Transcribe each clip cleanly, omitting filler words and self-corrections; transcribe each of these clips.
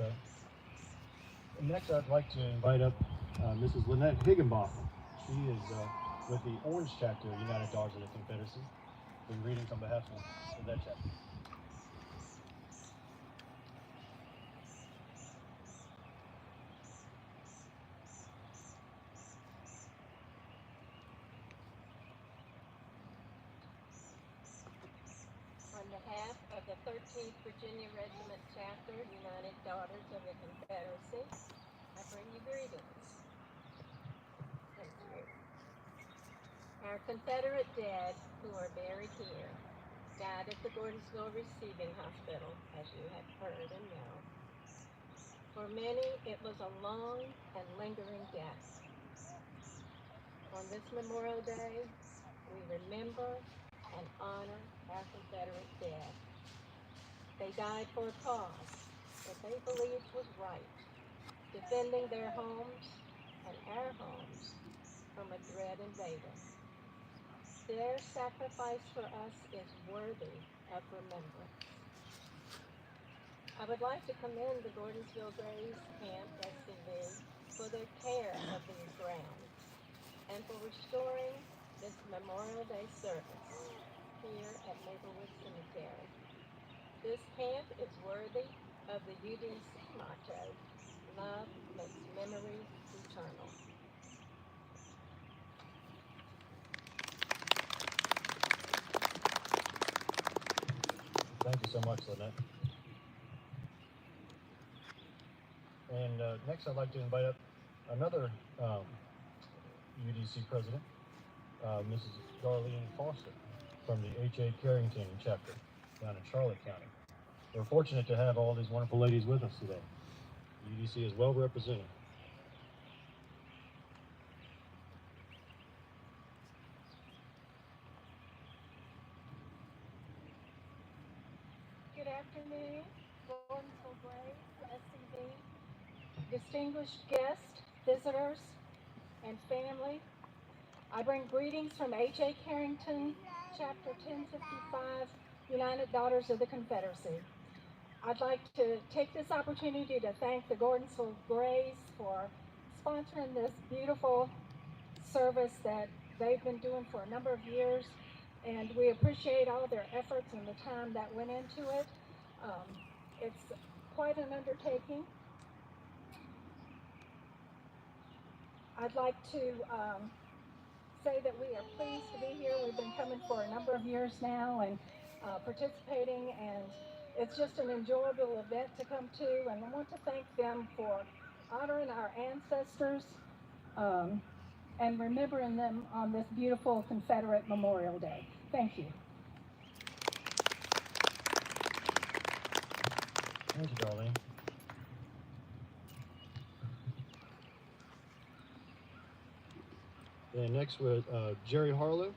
Okay. And next, I'd like to invite up Mrs. Lynette Higginbotham. She is with the Orange Chapter of United Daughters of the Confederacy. Been reading on behalf of that chapter. On behalf of the 13th Virginia Regiment Chapter, United Daughters of the Confederacy, I bring you greetings. Thank you. Our Confederate dead who are buried here died at the Gordonsville Receiving Hospital, as you have heard and know. For many, it was a long and lingering death. On this Memorial Day, we remember and honor our Confederate dead. They died for a cause that they believed was right, defending their homes and our homes from a dread invader. Their sacrifice for us is worthy of remembrance. I would like to commend the Gordonsville Grays Camp SCV for their care of these grounds and for restoring this Memorial Day service here at Maplewood Cemetery. This camp is worthy of the UDC motto, "Love makes memories eternal." Thank you so much, Lynette. And next, I'd like to invite up another UDC president, Mrs. Darlene Foster, from the H.A. Carrington chapter down in Charlotte County. We're fortunate to have all these wonderful ladies with us today. UDC is well represented. Good afternoon, Gordonsville Grays SCV, distinguished guests, visitors, and family. I bring greetings from H.A. Carrington, Chapter 1055, United Daughters of the Confederacy. I'd like to take this opportunity to thank the Gordonsville Grays for sponsoring this beautiful service that they've been doing for a number of years, and we appreciate all their efforts and the time that went into it. It's quite an undertaking. I'd like to say that we are pleased to be here. We've been coming for a number of years now and participating, and it's just an enjoyable event to come to, and I want to thank them for honoring our ancestors and remembering them on this beautiful Confederate Memorial Day. Thank you. Thank you, Darlene. And next with Jerry Harlow.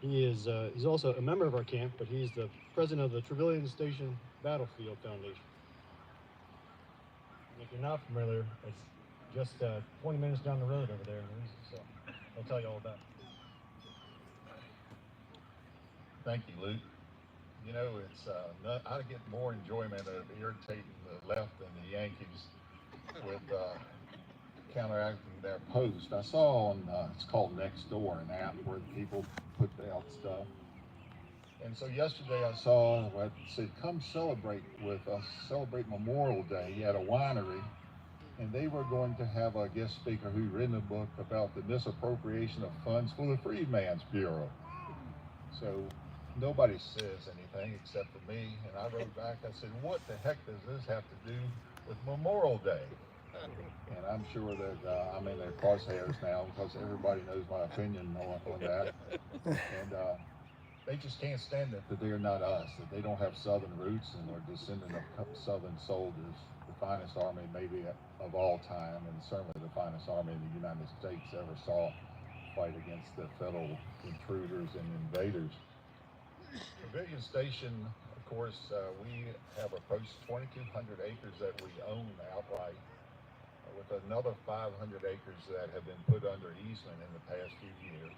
He's also a member of our camp, but he's the president of the Trevilian Station Battlefield Foundation. And if you're not familiar, it's just 20 minutes down the road over there in Louisa, so I'll tell you all about it. Thank you, Luke. You know, it's I get more enjoyment of irritating the left than the Yankees with counteracting their post. I saw on it's called Nextdoor, an app where people put out stuff. And so yesterday I saw what said, "Come celebrate with us, celebrate Memorial Day." He had a winery, and they were going to have a guest speaker who'd written a book about the misappropriation of funds for the Freedmen's Bureau. So nobody says anything except for me, and I wrote back, I said, "What the heck does this have to do with Memorial Day?" And I'm sure that I'm in their crosshairs now because everybody knows my opinion on that. And they just can't stand it that they're not us, that they don't have Southern roots and are descendant of Southern soldiers, the finest army maybe of all time, and certainly the finest army the United States ever saw fight against the federal intruders and invaders. Trevilian Station, of course, we have approached 2,200 acres that we own outright, with another 500 acres that have been put under easement in the past few years.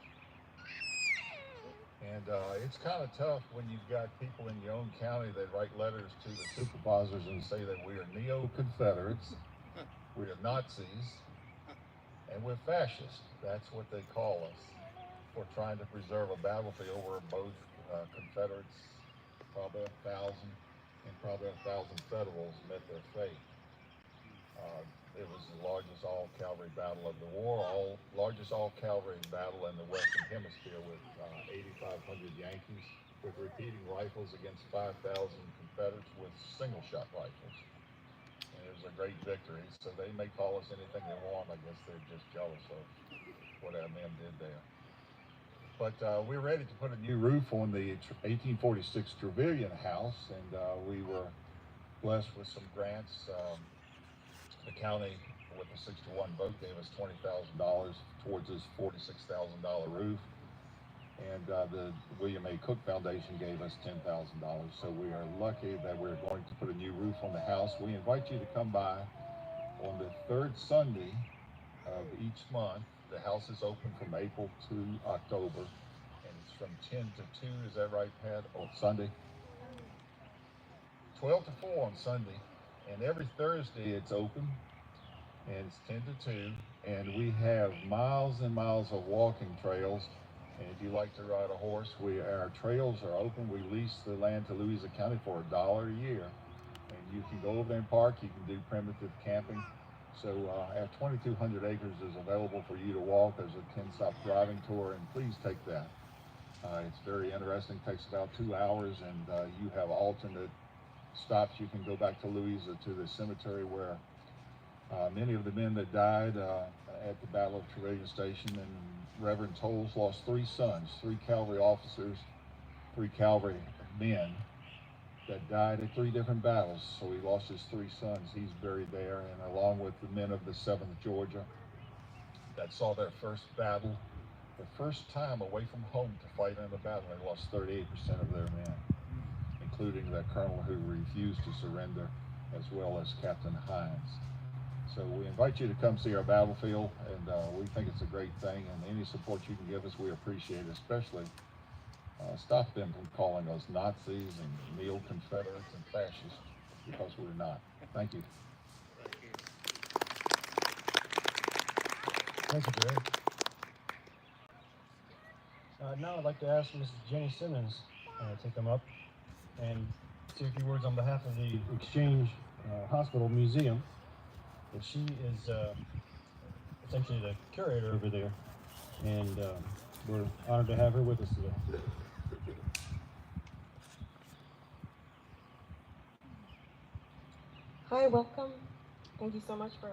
And it's kind of tough when you've got people in your own county that write letters to the supervisors and say that we are neo-Confederates, we are Nazis, and we're fascists. That's what they call us for trying to preserve a battlefield where both Confederates, probably 1,000, and probably 1,000 Federals met their fate. It was the largest all-cavalry battle of the war, largest all-cavalry battle in the Western Hemisphere with 8,500 Yankees with repeating rifles against 5,000 Confederates with single-shot rifles. And it was a great victory. So they may call us anything they want. I guess they're just jealous of what our men did there. But we're ready to put a new roof on the 1846 Trevelyan house, and we were blessed with some grants. The county, with a 6-to-1 vote, gave us $20,000 towards this $46,000 roof, and the William A. Cook Foundation gave us $10,000. So we are lucky that we're going to put a new roof on the house. We invite you to come by on the third Sunday of each month. The house is open from April to October, and it's from 10 to 2. Is that right, Pat? On Sunday? 12 to 4 on Sunday. And every Thursday it's open, and it's 10 to 2, and we have miles and miles of walking trails. And if you like to ride a horse, our trails are open. We lease the land to Louisa County for $1 a year, and you can go over there and park. You can do primitive camping. So our 2,200 acres is available for you to walk. There's a 10-stop driving tour, and please take that. It's very interesting. It takes about 2 hours, and you have alternate stops. You can go back to Louisa to the cemetery where many of the men that died at the Battle of Trevelyan Station, and Reverend Tolles lost 3 sons, 3 cavalry officers, 3 cavalry men that died at 3 different battles. So he lost his 3 sons. He's buried there, and along with the men of the 7th Georgia that saw their first battle, the first time away from home to fight in a battle. They lost 38% of their men, including the colonel who refused to surrender, as well as Captain Hines. So we invite you to come see our battlefield, and we think it's a great thing, and any support you can give us, we appreciate it. Especially stop them from calling us Nazis and neo-Confederates and fascists, because we're not. Thank you. Thank you, Jerry. Now I'd like to ask Mrs. Jenny Simmons to come up and say a few words on behalf of the Exchange Hospital Museum. She is essentially the curator over there, and we're honored to have her with us today. Hi, welcome. Thank you so much for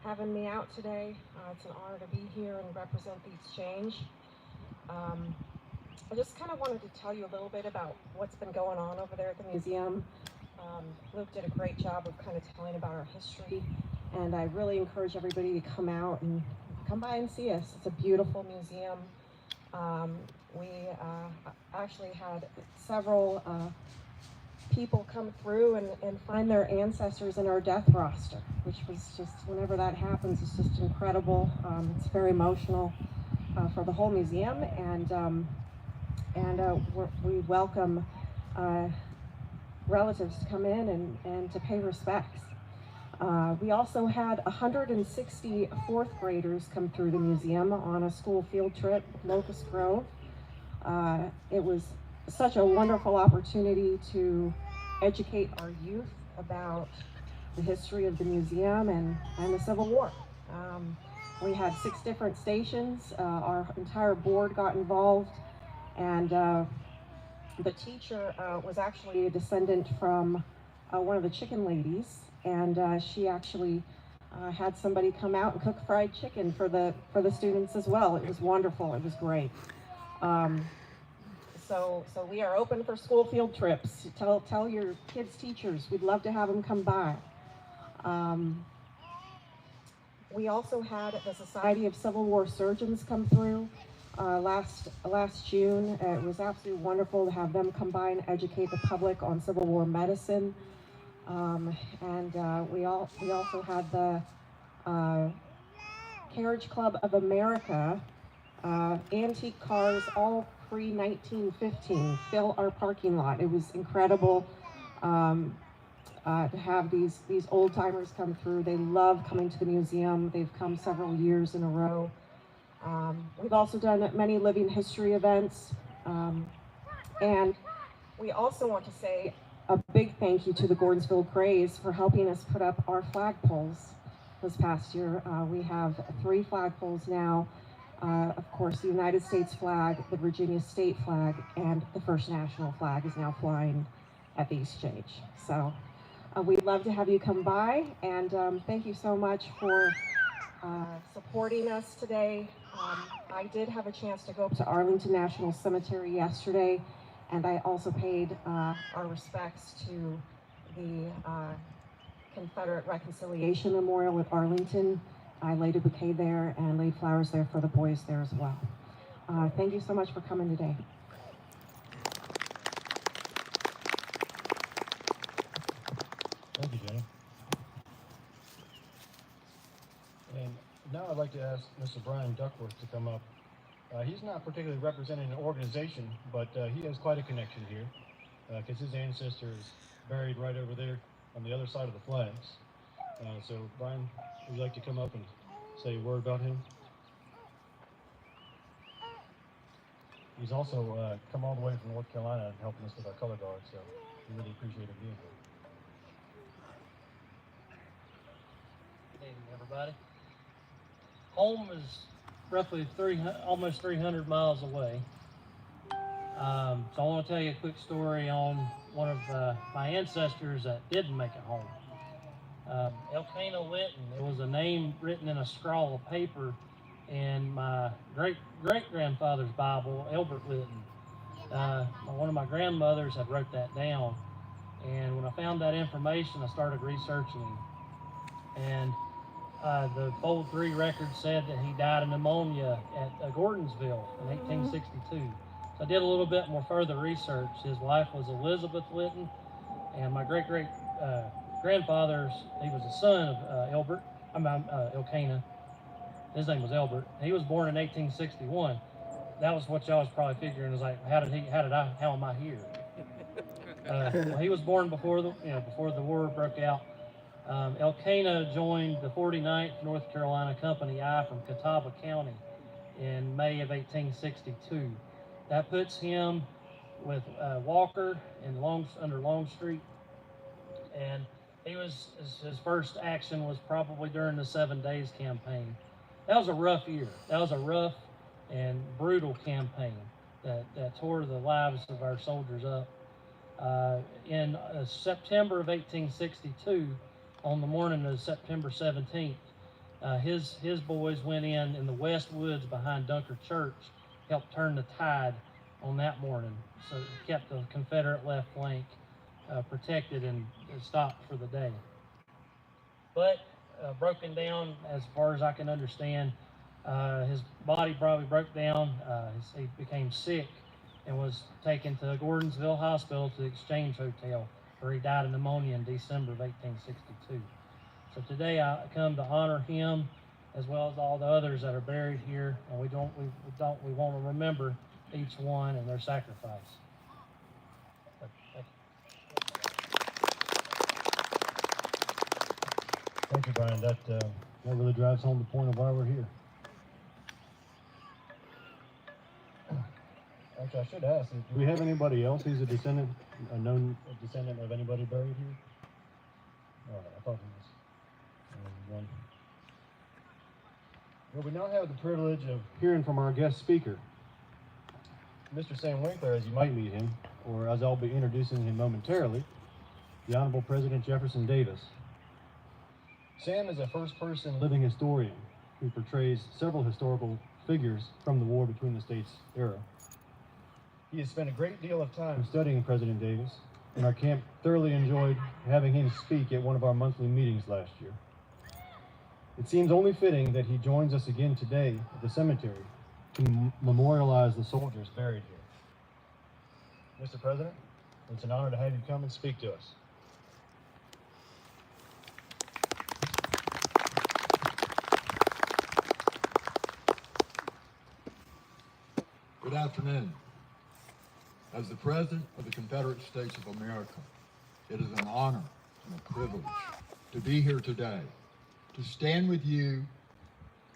having me out today. It's an honor to be here and represent the Exchange. I just kind of wanted to tell you a little bit about what's been going on over there at the museum. Luke did a great job of kind of telling about our history, and I really encourage everybody to come out and come by and see us. It's a beautiful museum. We actually had several people come through and find their ancestors in our death roster, which was just, whenever that happens, it's just incredible. It's very emotional for the whole museum, and we welcome relatives to come in and to pay respects. We also had 160 fourth graders come through the museum on a school field trip, Locust Grove. It was such a wonderful opportunity to educate our youth about the history of the museum and the Civil War. We had 6 different stations. Our entire board got involved, and the teacher was actually a descendant from one of the chicken ladies, and she actually had somebody come out and cook fried chicken for the students as well. It was wonderful. It was great. So we are open for school field trips. Tell your kids' teachers. We'd love to have them come by. We also had the Society of Civil War Surgeons come through last June. It was absolutely wonderful to have them come by and educate the public on Civil War medicine. We also had the Carriage Club of America, antique cars, all pre-1915 fill our parking lot. It was incredible to have these old timers come through. They love coming to the museum. They've come several years in a row. We've also done many living history events. And we also want to say a big thank you to the Gordonsville Grays for helping us put up our flagpoles this past year. We have 3 flagpoles now. Of course, the United States flag, the Virginia state flag, and the First National flag is now flying at the exchange. So we'd love to have you come by, and thank you so much for supporting us today. I did have a chance to go up to Arlington National Cemetery yesterday, and I also paid our respects to the Confederate Reconciliation Memorial at Arlington. I laid a bouquet there and laid flowers there for the boys there as well. Thank you so much for coming today. Thank you, Jenny. And now I'd like to ask Mr. Brian Duckworth to come up. He's not particularly representing an organization, but he has quite a connection here, because his ancestor is buried right over there on the other side of the flags. So, Brian, would you like to come up and say a word about him? He's also come all the way from North Carolina and helping us with our color guard, so we really appreciate him being here. Good evening, everybody. Home is roughly almost 300 miles away. So I want to tell you a quick story on one of my ancestors that didn't make it home. Elkanah Litton. It was a name written in a scrawl of paper in my great-grandfather's Bible, Elbert Litton. One of my grandmothers had wrote that down, and when I found that information, I started researching him. And the Fold 3 record said that he died of pneumonia at Gordonsville in 1862. So I did a little bit more further research. His wife was Elizabeth Litton, and my grandfather's, he was the son of Elkanah. His name was Elbert. He was born in 1861. That was what y'all was probably figuring, is like, how am I here? Well, he was born before the war broke out. Elkanah joined the 49th North Carolina Company I from Catawba County in May of 1862. That puts him with Walker under Longstreet, and his first action was probably during the 7 Days campaign. That was a rough year. That was a rough and brutal campaign that tore the lives of our soldiers up. In September of 1862, on the morning of September 17th, his boys went in the West Woods behind Dunker Church, helped turn the tide on that morning. So it kept the Confederate left flank protected and stopped for the day. But broken down, as far as I can understand, his body probably broke down. He became sick and was taken to Gordonsville Hospital to the Exchange Hotel, where he died of pneumonia in December of 1862. So today I come to honor him, as well as all the others that are buried here, and we want to remember each one and their sacrifice. Thank you, Brian. That really drives home the point of why we're here. Actually, I should ask, do we have anybody else who's a known descendant of anybody buried here? All right, I thought there was one. Well, we now have the privilege of hearing from our guest speaker, Mr. Sam Winkler, as you might meet him, or as I'll be introducing him momentarily, the Honorable President Jefferson Davis. Sam is a first-person living historian who portrays several historical figures from the war between the states era. He has spent a great deal of time studying President Davis, and our camp thoroughly enjoyed having him speak at one of our monthly meetings last year. It seems only fitting that he joins us again today at the cemetery to memorialize the soldiers buried here. Mr. President, it's an honor to have you come and speak to us. Good afternoon. As the President of the Confederate States of America, it is an honor and a privilege to be here today, to stand with you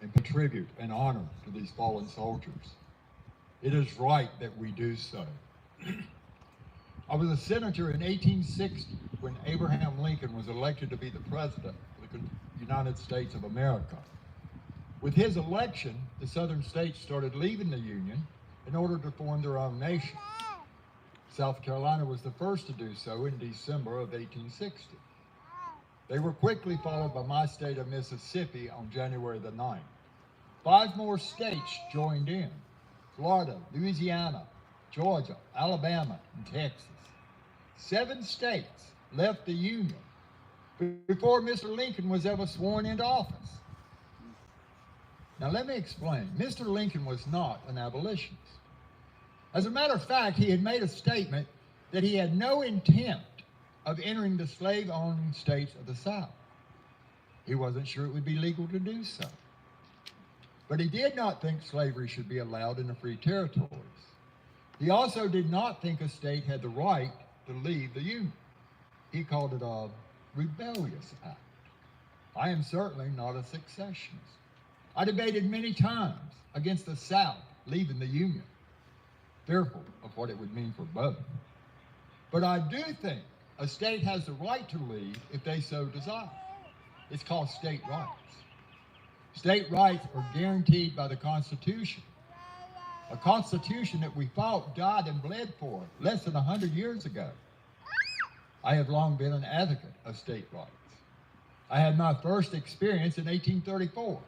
and pay tribute and honor to these fallen soldiers. It is right that we do so. I was a senator in 1860 when Abraham Lincoln was elected to be the President of the United States of America. With his election, the southern states started leaving the Union in order to form their own nation. South Carolina was the first to do so in December of 1860. They were quickly followed by my state of Mississippi on January the 9th. 5 more states joined in: Florida, Louisiana, Georgia, Alabama, and Texas. 7 states left the Union before Mr. Lincoln was ever sworn into office. Now let me explain. Mr. Lincoln was not an abolitionist. As a matter of fact, he had made a statement that he had no intent of entering the slave-owning states of the South. He wasn't sure it would be legal to do so. But he did not think slavery should be allowed in the free territories. He also did not think a state had the right to leave the Union. He called it a rebellious act. I am certainly not a secessionist. I debated many times against the South leaving the Union, fearful of what it would mean for both. But I do think a state has the right to leave if they so desire. It's called state rights. State rights are guaranteed by the Constitution, a Constitution that we fought, died, and bled for less than 100 years ago. I have long been an advocate of state rights. I had my first experience in 1834.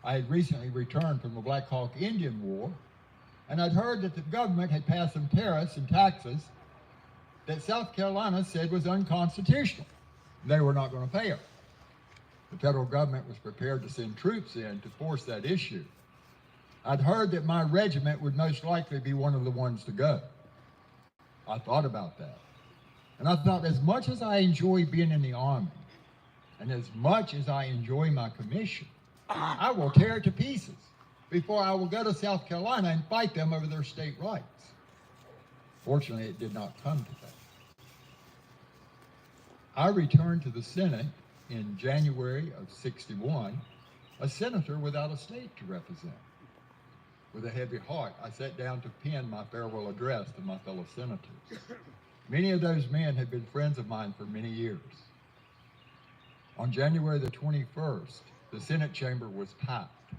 I had recently returned from the Black Hawk Indian War, and I'd heard that the government had passed some tariffs and taxes that South Carolina said was unconstitutional. They were not going to pay them. The federal government was prepared to send troops in to force that issue. I'd heard that my regiment would most likely be one of the ones to go. I thought about that. And I thought, as much as I enjoy being in the Army, and as much as I enjoy my commission, I will tear it to pieces before I will go to South Carolina and fight them over their state rights. Fortunately, it did not come to that. I returned to the Senate in January of '61, a senator without a state to represent. With a heavy heart, I sat down to pen my farewell address to my fellow senators. Many of those men had been friends of mine for many years. On January the 21st, the Senate chamber was packed.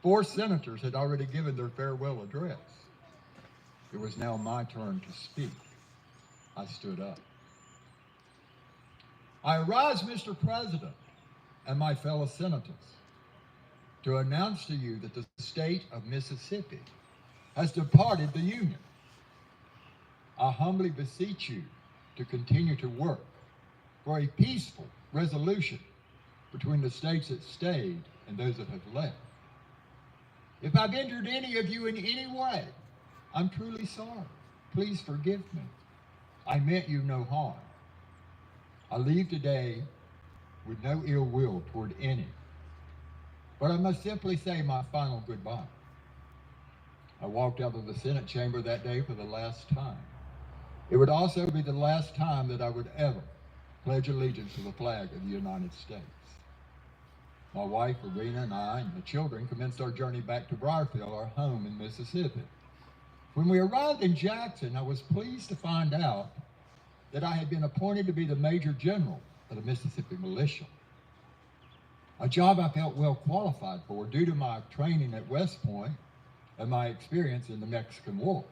4 senators had already given their farewell address. It was now my turn to speak. I stood up. I arise, Mr. President, and my fellow senators, to announce to you that the state of Mississippi has departed the Union. I humbly beseech you to continue to work for a peaceful resolution between the states that stayed and those that have left. If I've injured any of you in any way, I'm truly sorry. Please forgive me. I meant you no harm. I leave today with no ill will toward any, but I must simply say my final goodbye. I walked out of the Senate chamber that day for the last time. It would also be the last time that I would ever pledge allegiance to the flag of the United States. My wife, Irina, and I, and the children commenced our journey back to Briarfield, our home in Mississippi. When we arrived in Jackson, I was pleased to find out that I had been appointed to be the Major General of the Mississippi Militia, a job I felt well qualified for due to my training at West Point and my experience in the Mexican War.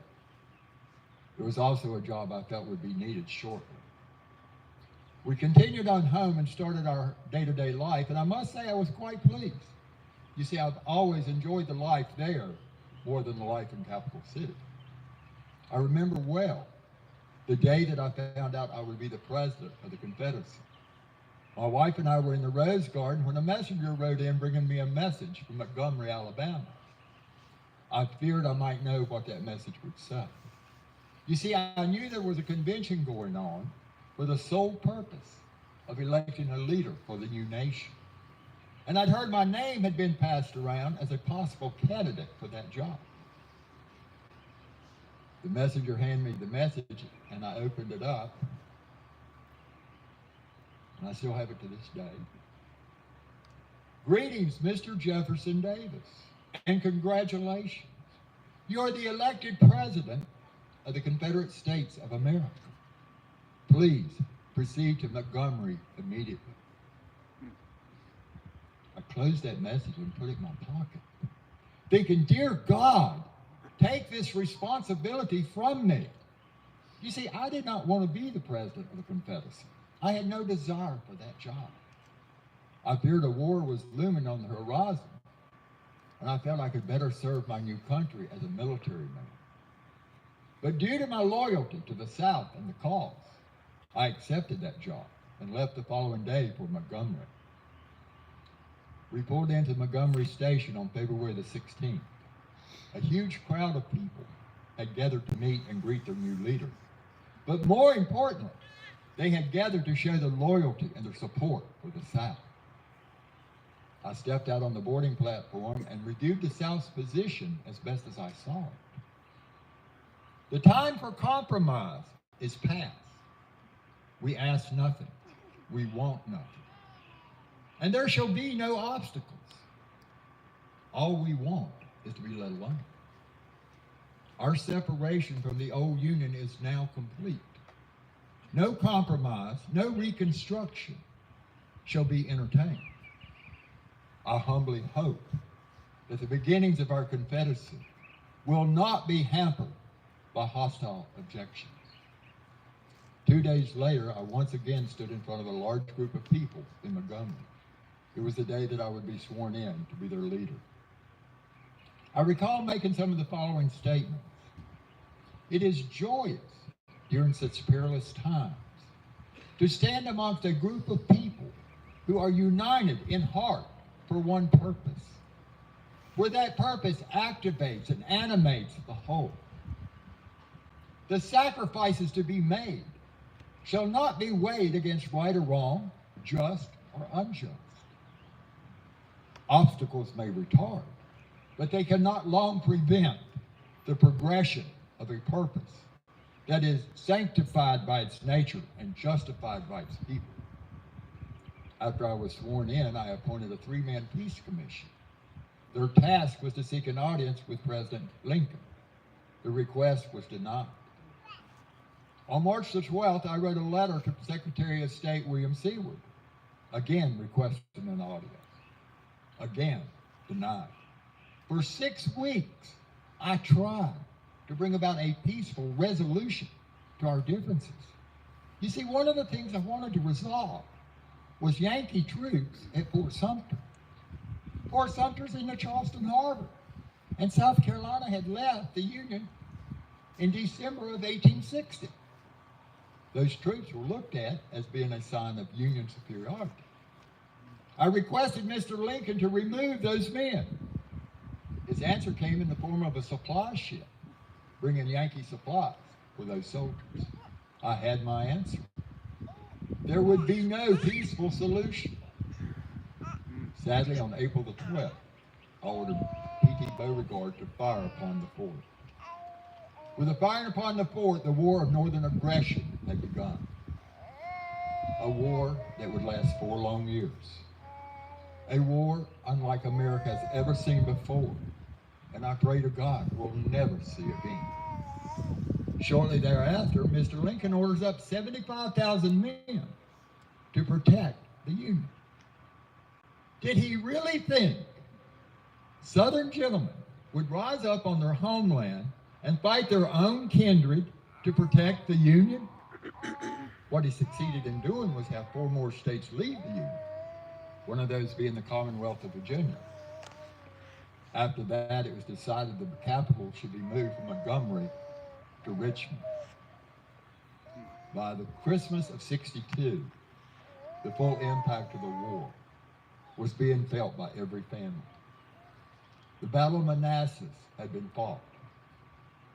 It was also a job I felt would be needed shortly. We continued on home and started our day-to-day life, and I must say I was quite pleased. You see, I've always enjoyed the life there more than the life in Capital City. I remember well the day that I found out I would be the president of the Confederacy. My wife and I were in the Rose Garden when a messenger rode in bringing me a message from Montgomery, Alabama. I feared I might know what that message would say. You see, I knew there was a convention going on for the sole purpose of electing a leader for the new nation. And I'd heard my name had been passed around as a possible candidate for that job. The messenger handed me the message, and I opened it up, and I still have it to this day. Greetings, Mr. Jefferson Davis, and congratulations. You are the elected president of the Confederate States of America. Please proceed to Montgomery immediately. I closed that message and put it in my pocket, thinking, dear God, take this responsibility from me. You see, I did not want to be the president of the Confederacy. I had no desire for that job. I feared a war was looming on the horizon, and I felt I could better serve my new country as a military man. But due to my loyalty to the South and the cause, I accepted that job and left the following day for Montgomery. We pulled into Montgomery Station on February the 16th. A huge crowd of people had gathered to meet and greet their new leader. But more importantly, they had gathered to show their loyalty and their support for the South. I stepped out on the boarding platform and reviewed the South's position as best as I saw it. The time for compromise is past. We ask nothing. We want nothing. And there shall be no obstacles. All we want is to be let alone. Our separation from the old Union is now complete. No compromise, no reconstruction shall be entertained. I humbly hope that the beginnings of our Confederacy will not be hampered by hostile objections. 2 days later, I once again stood in front of a large group of people in Montgomery. It was the day that I would be sworn in to be their leader. I recall making some of the following statements. It is joyous during such perilous times to stand amongst a group of people who are united in heart for one purpose, where that purpose activates and animates the whole. The sacrifices to be made shall not be weighed against right or wrong, just or unjust. Obstacles may retard, but they cannot long prevent the progression of a purpose that is sanctified by its nature and justified by its people. After I was sworn in, I appointed a 3-man peace commission. Their task was to seek an audience with President Lincoln. The request was denied. On March the 12th, I wrote a letter to Secretary of State William Seward, again requesting an audience. Again, denied. For 6 weeks, I tried to bring about a peaceful resolution to our differences. You see, one of the things I wanted to resolve was Yankee troops at Fort Sumter. Fort Sumter's in the Charleston Harbor, and South Carolina had left the Union in December of 1860. Those troops were looked at as being a sign of Union superiority. I requested Mr. Lincoln to remove those men. His answer came in the form of a supply ship, bringing Yankee supplies for those soldiers. I had my answer. There would be no peaceful solution. Sadly, on April the 12th, I ordered P.T. Beauregard to fire upon the fort. With the firing upon the fort, the war of northern aggression had begun. A war that would last 4 long years. A war unlike America has ever seen before, and I pray to God we'll never see again. Shortly thereafter, Mr. Lincoln orders up 75,000 men to protect the Union. Did he really think Southern gentlemen would rise up on their homeland and fight their own kindred to protect the Union? What he succeeded in doing was have 4 more states leave the Union, one of those being the Commonwealth of Virginia. After that, it was decided that the capital should be moved from Montgomery to Richmond. By the Christmas of '62, the full impact of the war was being felt by every family. The Battle of Manassas had been fought.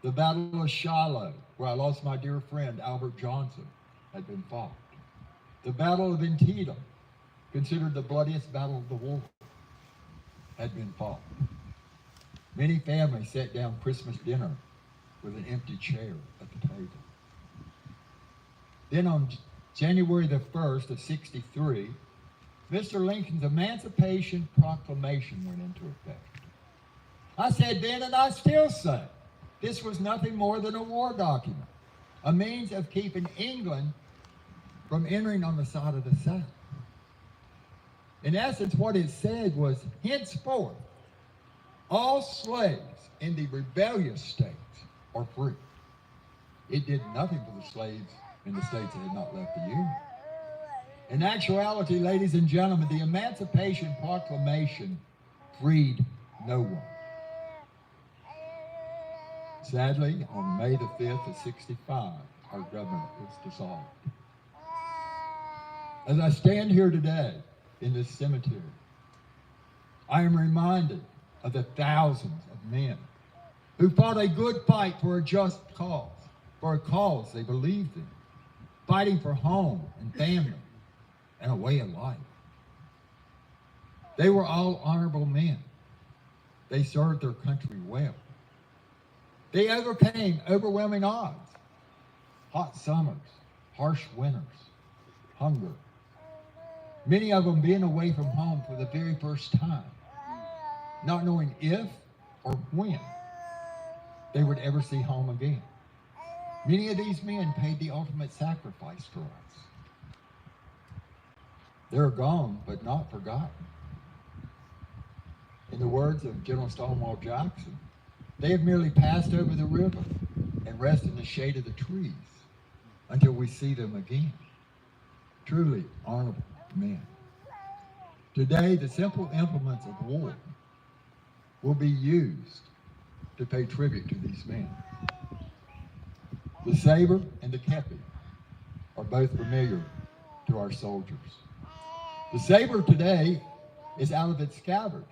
The Battle of Shiloh, where I lost my dear friend Albert Johnson, had been fought. The Battle of Antietam, considered the bloodiest battle of the war, had been fought. Many families sat down Christmas dinner with an empty chair at the table. Then on January the 1st of 63, Mr. Lincoln's Emancipation Proclamation went into effect. I said then, and I still say, this was nothing more than a war document, a means of keeping England from entering on the side of the South. In essence, what it said was, henceforth, all slaves in the rebellious states are free. It did nothing for the slaves in the states that had not left the Union. In actuality, ladies and gentlemen, the Emancipation Proclamation freed no one. Sadly, on May the 5th of 65, our government was dissolved. As I stand here today in this cemetery, I am reminded of the thousands of men who fought a good fight for a just cause, for a cause they believed in, fighting for home and family and a way of life. They were all honorable men. They served their country well. They overcame overwhelming odds, hot summers, harsh winters, hunger, many of them being away from home for the very first time, not knowing if or when they would ever see home again. Many of these men paid the ultimate sacrifice for us. They're gone, but not forgotten. In the words of General Stonewall Jackson, they have merely passed over the river and rest in the shade of the trees until we see them again. Truly honorable men. Today, the simple implements of war will be used to pay tribute to these men. The saber and the kepi are both familiar to our soldiers. The saber today is out of its scabbard,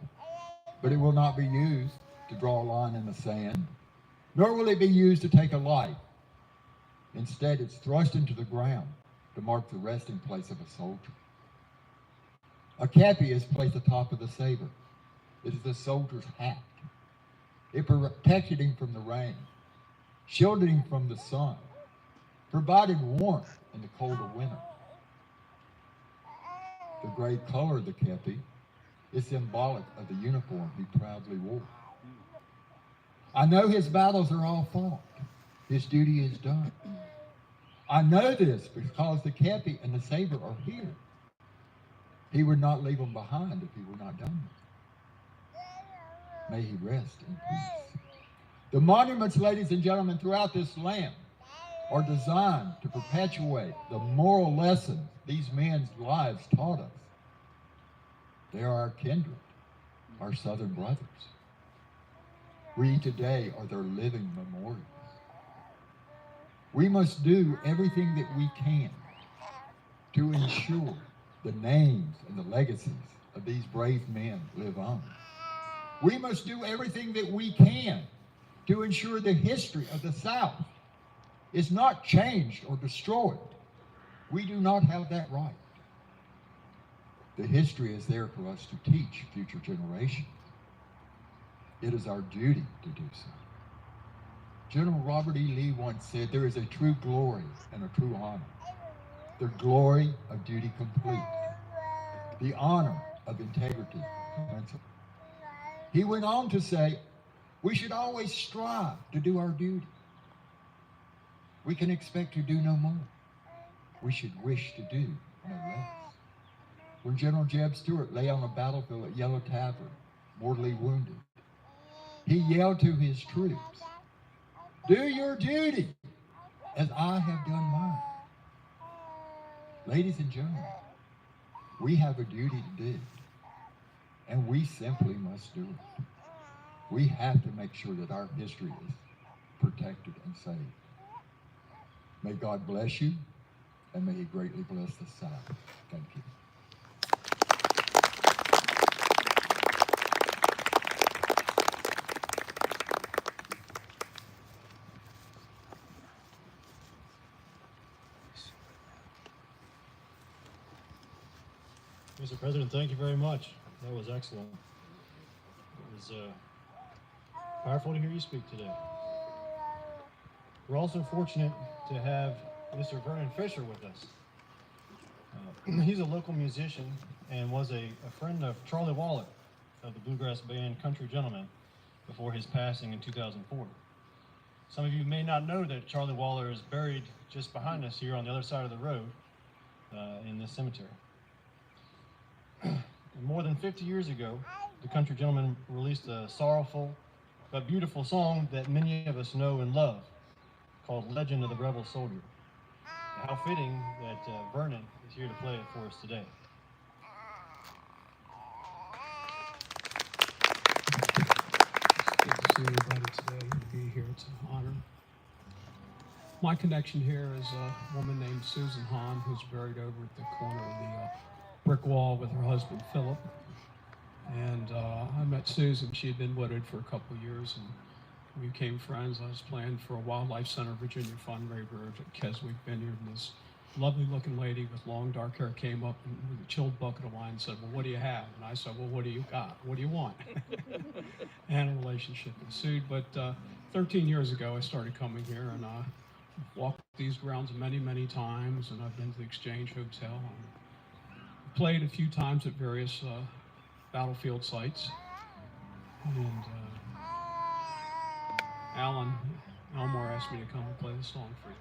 but it will not be used to draw a line in the sand, nor will it be used to take a life. Instead, it's thrust into the ground to mark the resting place of a soldier. A kepi is placed atop of the saber. It is the soldier's hat. It protected him from the rain, shielded him from the sun, provided warmth in the cold of winter. The gray color of the kepi is symbolic of the uniform he proudly wore. I know his battles are all fought. His duty is done. I know this because the kepi and the saber are here. He would not leave them behind if he were not done with them. May he rest in peace. The monuments, ladies and gentlemen, throughout this land are designed to perpetuate the moral lessons these men's lives taught us. They are our kindred, our Southern brothers. We today are their living memorials. We must do everything that we can to ensure the names and the legacies of these brave men live on. We must do everything that we can to ensure the history of the South is not changed or destroyed. We do not have that right. The history is there for us to teach future generations. It is our duty to do so. General Robert E. Lee once said, there is a true glory and a true honor. The glory of duty complete. The honor of integrity principle. He went on to say, we should always strive to do our duty. We can expect to do no more. We should wish to do no less. When General Jeb Stuart lay on a battlefield at Yellow Tavern, mortally wounded, he yelled to his troops, do your duty as I have done mine. Ladies and gentlemen, we have a duty to do, and we simply must do it. We have to make sure that our history is protected and saved. May God bless you, and may He greatly bless the South. Thank you. Mr. President, thank you very much. That was excellent. It was powerful to hear you speak today. We're also fortunate to have Mr. Vernon Fisher with us. He's a local musician and was a friend of Charlie Waller of the bluegrass band Country Gentlemen before his passing in 2004. Some of you may not know that Charlie Waller is buried just behind us here on the other side of the road in this cemetery. More than 50 years ago, the Country Gentlemen released a sorrowful but beautiful song that many of us know and love, called Legend of the Rebel Soldier. How fitting that Vernon is here to play it for us today. It's good to see everybody today, to be here. It's an honor. My connection here is a woman named Susan Hahn, who's buried over at the corner of the brick wall with her husband, Philip. And I met Susan. She had been widowed for a couple of years, and we became friends. I was playing for a Wildlife Center Virginia fundraiser at Keswick Vineyard, and this lovely-looking lady with long dark hair came up and with a chilled bucket of wine and said, "Well, what do you have?" And I said, "Well, what do you got? What do you want?" And a relationship ensued. But 13 years ago, I started coming here, and I walked these grounds many, many times, and I've been to the Exchange Hotel and played a few times at various battlefield sites. And Alan Elmore asked me to come and play the song for you.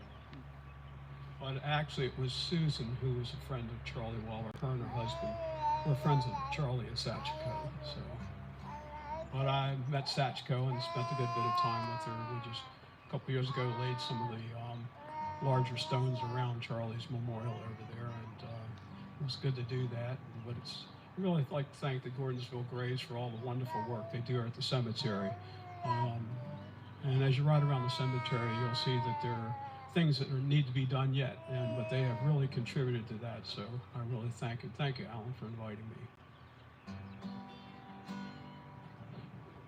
But actually, it was Susan who was a friend of Charlie Waller. Her and her husband were friends of Charlie at Satchico. So, but I met Satchico and spent a good bit of time with her. We just a couple years ago laid some of the larger stones around Charlie's memorial over there, and it was good to do that. But it's I really like to thank the Gordonsville Graves for all the wonderful work they do at the cemetery. And as you ride around the cemetery, you'll see that there are things that need to be done yet, but they have really contributed to that. So I really thank you, Alan, for inviting me.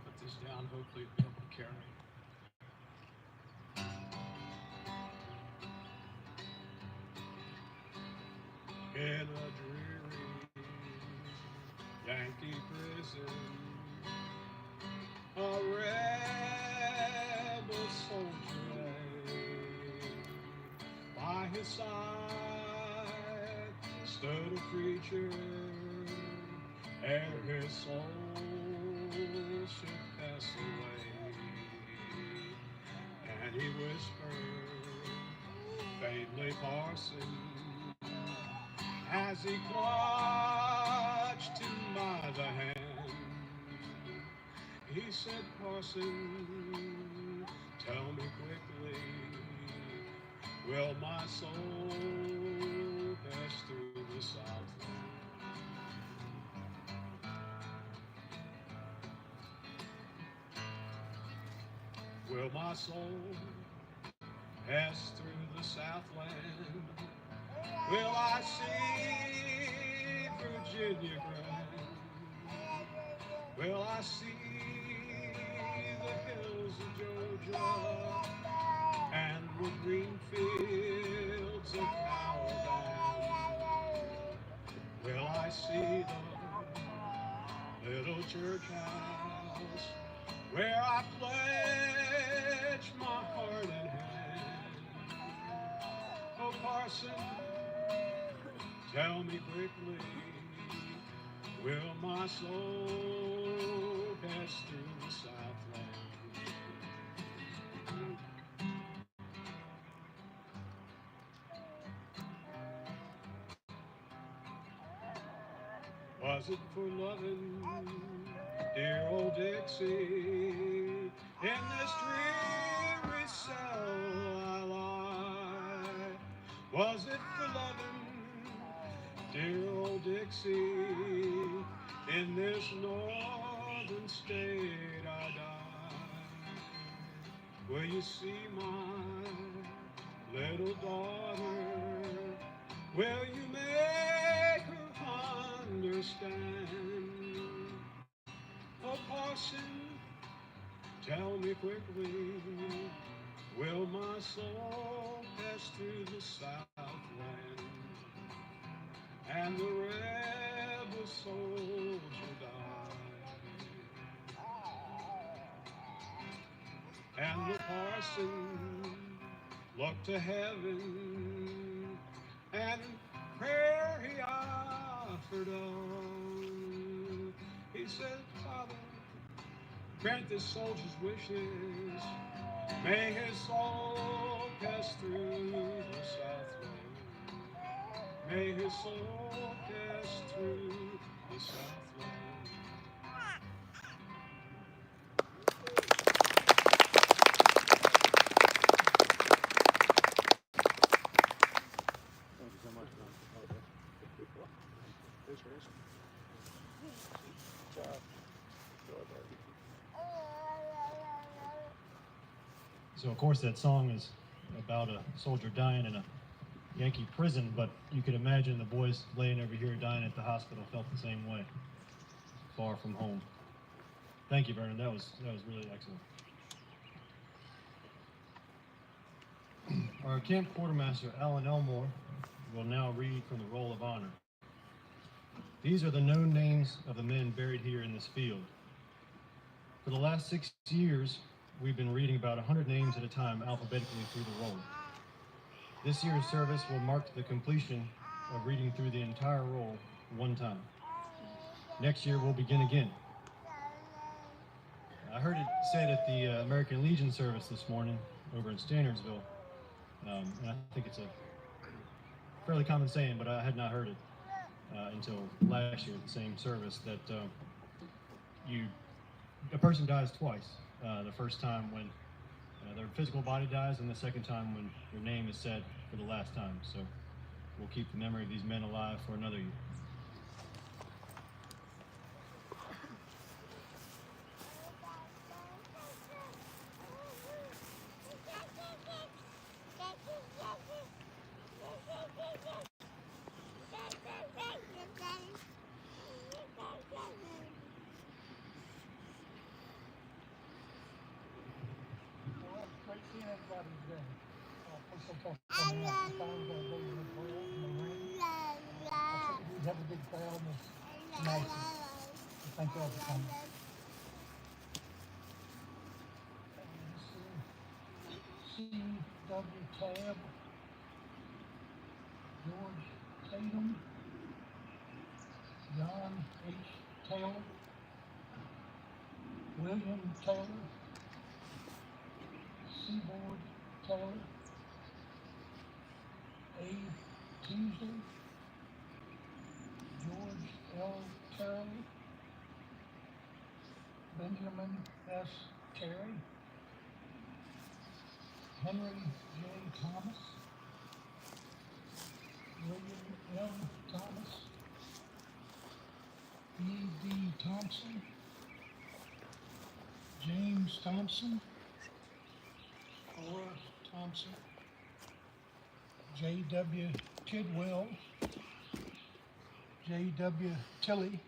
Put this down. Hopefully, it'll be able to carry. In a dreary Yankee prison, a rebel soldier lay. By his side stood a preacher, ere his soul should pass away. And he whispered, faintly, "Parson," as he clutched him by the hand. He said, "Parson, tell me quickly, will my soul pass through the Southland?" Will my soul pass through the Southland? Will I see Virginia grand? Will I see the hills of Georgia and the green fields of Alabama? Will I see the little church house where I pledge my heart and hand? Oh, Parson, tell me quickly, will my soul pass through the Southland? Was it for loving dear old Dixie? In this dreary cell I lie. Was it for loving dear old Dixie? In this northern state I die. Will you see my little daughter? Will you make her understand? Oh, Parson, tell me quickly, will my soul pass through the Southland? And the rebel soldier died, and the parson looked to heaven, and in prayer he offered on. He said, Father, grant this soldier's wishes. May his soul pass through the Southland. May his soul pass through the Southland. Thank you so much, man. So, of course, that song is about a soldier dying in a Yankee prison, but you could imagine the boys laying over here dying at the hospital felt the same way, far from home. Thank you, Vernon. That was really excellent. Our camp quartermaster, Alan Elmore, will now read from the Roll of Honor. These are the known names of the men buried here in this field. For the last 6 years, we've been reading about 100 names at a time alphabetically through the roll. This year's service will mark the completion of reading through the entire roll one time. Next year, we'll begin again. I heard it said at the American Legion service this morning over in Standardsville, and I think it's a fairly common saying, but I had not heard it until last year at the same service, that a person dies twice. The first time when their physical body dies, and the second time when their name is said for the last time. So we'll keep the memory of these men alive for another year. Great seeing everybody today. Please don't talk to me after the time. We're going to go in the prayer and the ring. We have a big crowd, and it's nice. So thank you all for coming. C.W. Tabb, George Tatum, John H. Taylor, William Taylor, Seaboard Taylor, A. Teasley, George L. Terry, Benjamin S. Terry, Henry J. Thomas, William M. Thomas, E. D. Thompson, James Thompson, Cora Thompson, J. W. Tidwell, J. W. Tilley,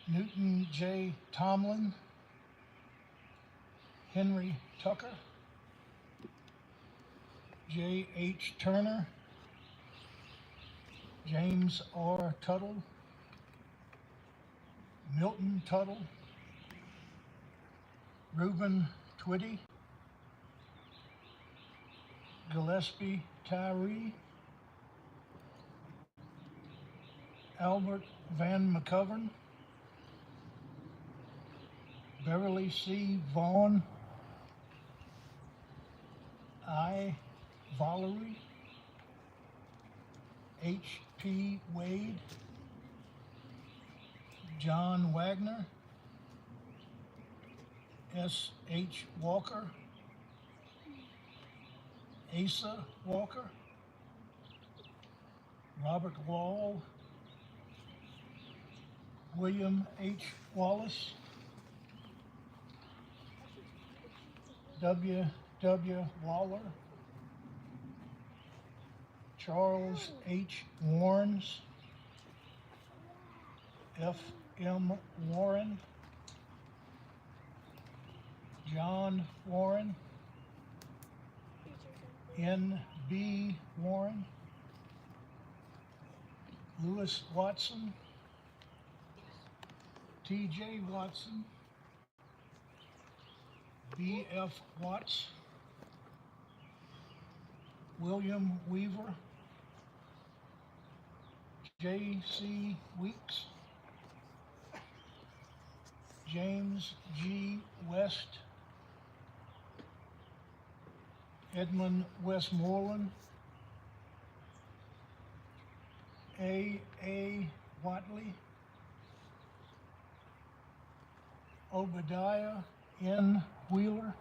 Newton J. Tomlin, Henry Tucker, J. H. Turner, James R. Tuttle, Milton Tuttle, Reuben Twitty, Gillespie Tyree, Albert Van McCovern, Beverly C. Vaughn, I. Valerie, H. P. Wade, John Wagner, S. H. Walker, Asa Walker, Robert Wall, William H. Wallace, W. W. Waller, Charles H. Warrens, F. M. Warren, John Warren, N. B. Warren, Lewis Watson, T. J. Watson, B. F. Watts, William Weaver, J.C. Weeks, James G. West, Edmund Westmoreland, A. Watley, Obadiah N. Wheeler,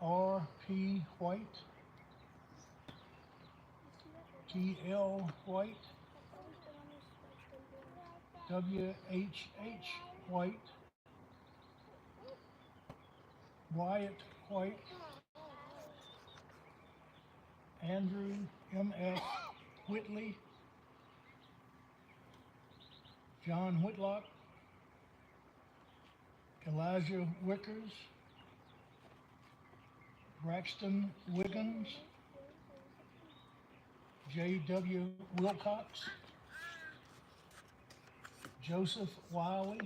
R.P. White, T.L. White, W.H.H. White, Wyatt White, Andrew M.F. Whitley, John Whitlock, Elijah Wickers, Braxton Wiggins, J.W. Wilcox, Joseph Wiley,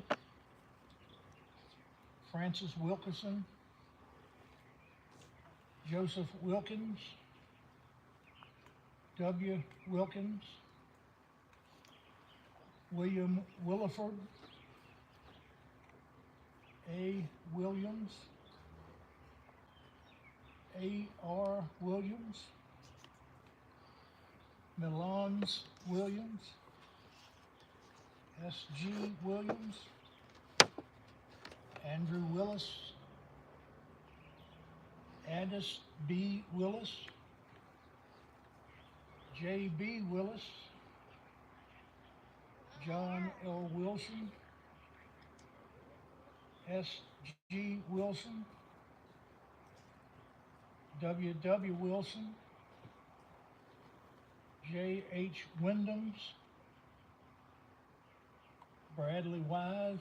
Francis Wilkerson, Joseph Wilkins, W. Wilkins, William Williford, A. Williams, A.R. Williams, Milans Williams, S.G. Williams, Andrew Willis, Addis B. Willis, J.B. Willis, John L. Wilson, S.G. Wilson, W.W. Wilson, J.H. Wyndhams, Bradley Wise,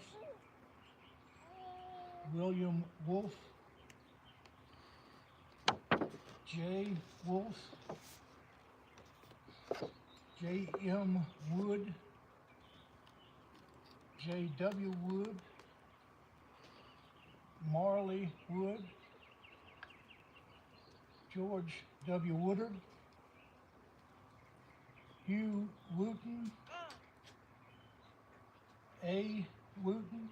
William Wolfe, J. Wolfe, J.M. Wood, J.W. Wood, Marley Wood, George W. Woodard, Hugh Wooten, A. Wooten,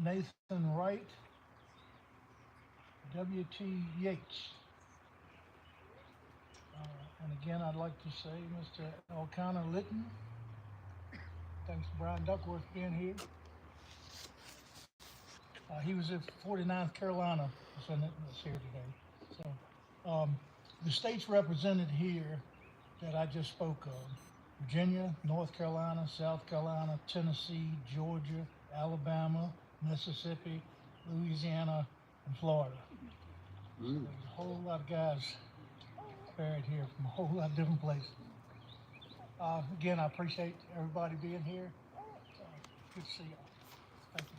Nathan Wright, W.T. Yates. And again, I'd like to say Mr. Elkanah Litton. Thanks to Brian Duckworth being here. He was at 49th Carolina Senate that's here today. So the states represented here that I just spoke of: Virginia, North Carolina, South Carolina, Tennessee, Georgia, Alabama, Mississippi, Louisiana, and Florida. So there's a whole lot of guys buried here from a whole lot of different places. Again, I appreciate everybody being here. Good to see y'all. Thank you.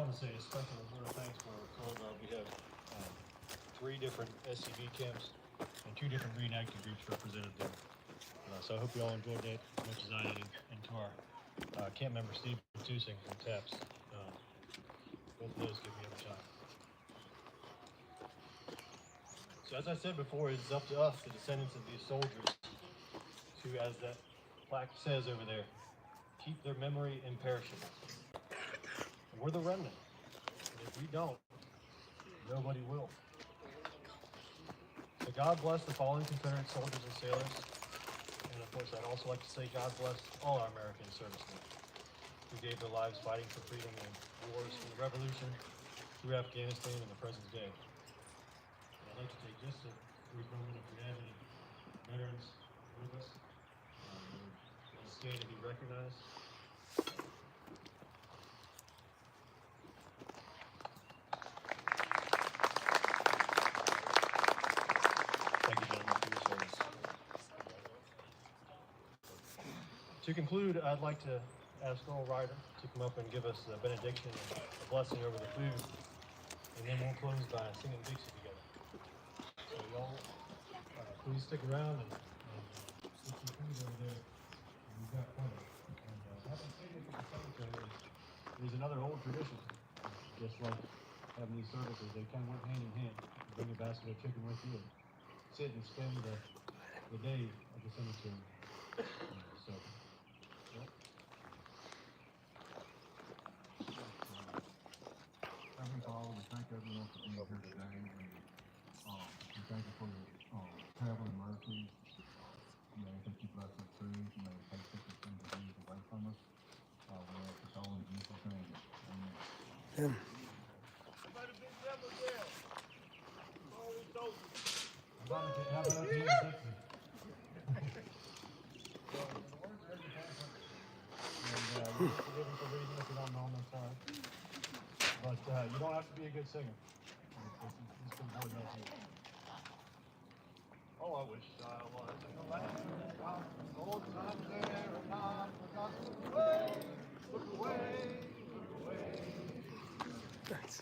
want to say a special word of thanks for Colorado. We have 3 different SCV camps and 2 different reenacting groups represented there. So I hope you all enjoyed that as much as I did, and to our camp member Steve Tusing from TAPS. Both of those give me every time. So as I said before, it's up to us, the descendants of these soldiers, to, as that plaque says over there, keep their memory imperishable. We're the remnant. And if we don't, nobody will. So God bless the fallen Confederate soldiers and sailors. And of course, I'd also like to say God bless all our American servicemen who gave their lives fighting for freedom in wars from the Revolution through Afghanistan and the present day. And I'd like to take just a brief moment if we have any veterans with us. Let's stand to be recognized. Thank you, gentlemen, for your service. To conclude, I'd like to ask Earl Ryder to come up and give us the benediction and a blessing over the food, and then we'll close by singing Dixie together. So y'all, please stick around and get some food over there. We've got plenty. And having singing at the cemetery is another old tradition. Just like having these services, they kind of went hand in hand. You bring a basket of chicken with you and sit and spend the day at the cemetery. So. Heavenly Father, we thank everyone for being here today, and we thank you for your traveling mercies. May I thank you bless our food, may you take sickness and disease away from us. We ask this all in Jesus' name. Amen. How about the end of Dixie? And you can forgive me for reading if you don't know them, I'm sorry. But you don't have to be a good singer. It's been hard enough here. Oh, I wish I was in the land of old times there and not forgotten. Look away, look away. Nice.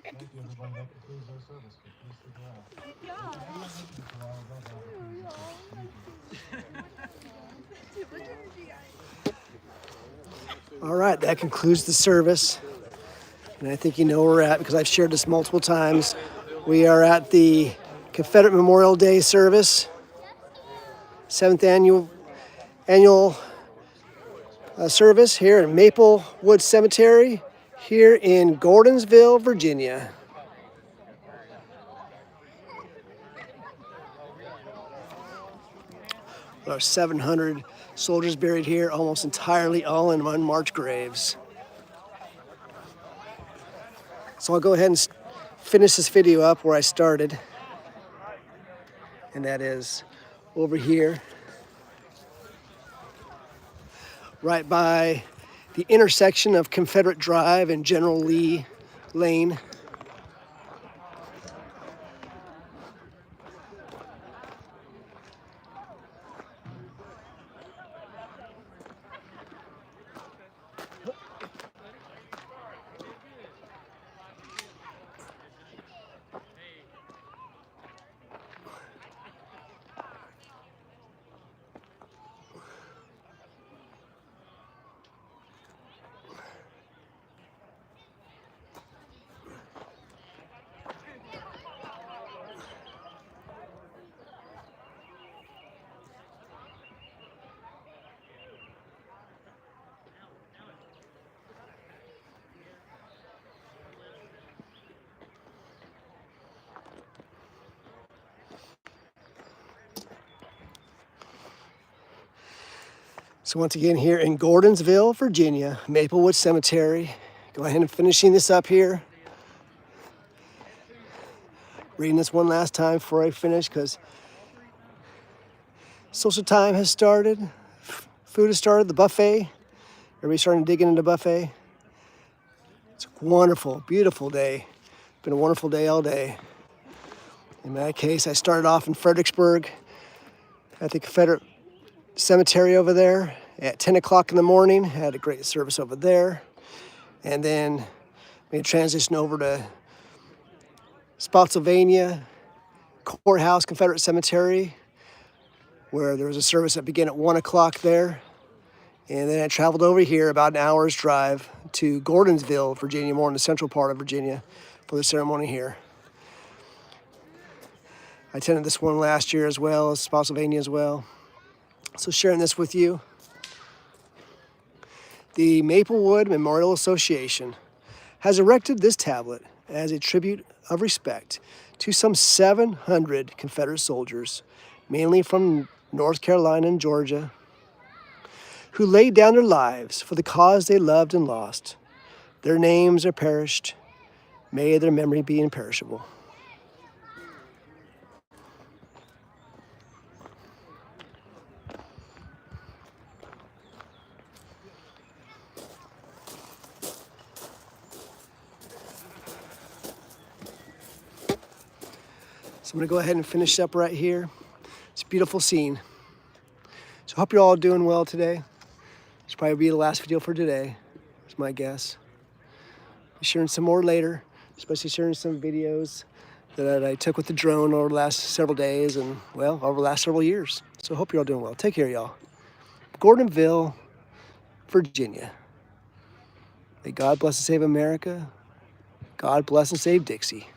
Thank you, everybody. That concludes our service. Please stick around. All right, that concludes the service. And I think you know where we're at because I've shared this multiple times. We are at the Confederate Memorial Day service, 7th annual service here in Maplewood Cemetery here in Gordonsville, Virginia. There are 700 soldiers buried here, almost entirely all in unmarked graves. So I'll go ahead and finish this video up where I started. And that is over here, right by the intersection of Confederate Drive and General Lee Lane. So once again here in Gordonsville, Virginia, Maplewood Cemetery. Go ahead and finishing this up here. Reading this one last time before I finish because social time has started. Food has started, the buffet. Everybody's starting to dig into the buffet. It's a wonderful, beautiful day. Been a wonderful day all day. In my case, I started off in Fredericksburg at the Confederate cemetery over there at 10 o'clock in the morning. Had a great service over there. And then made a transition over to Spotsylvania Courthouse Confederate Cemetery, where there was a service that began at 1 o'clock there. And then I traveled over here about an hour's drive to Gordonsville, Virginia, more in the central part of Virginia, for the ceremony here. I attended this one last year as well, as Spotsylvania as well. So sharing this with you. The Maplewood Memorial Association has erected this tablet as a tribute of respect to some 700 Confederate soldiers, mainly from North Carolina and Georgia, who laid down their lives for the cause they loved and lost. Their names are perished. May their memory be imperishable. So I'm going to go ahead and finish up right here. It's a beautiful scene. So I hope you're all doing well today. This will probably be the last video for today, is my guess. Be sharing some more later, especially sharing some videos that I took with the drone over the last several days and, well, over the last several years. So I hope you're all doing well. Take care, y'all. Gordonsville, Virginia. May God bless and save America. God bless and save Dixie.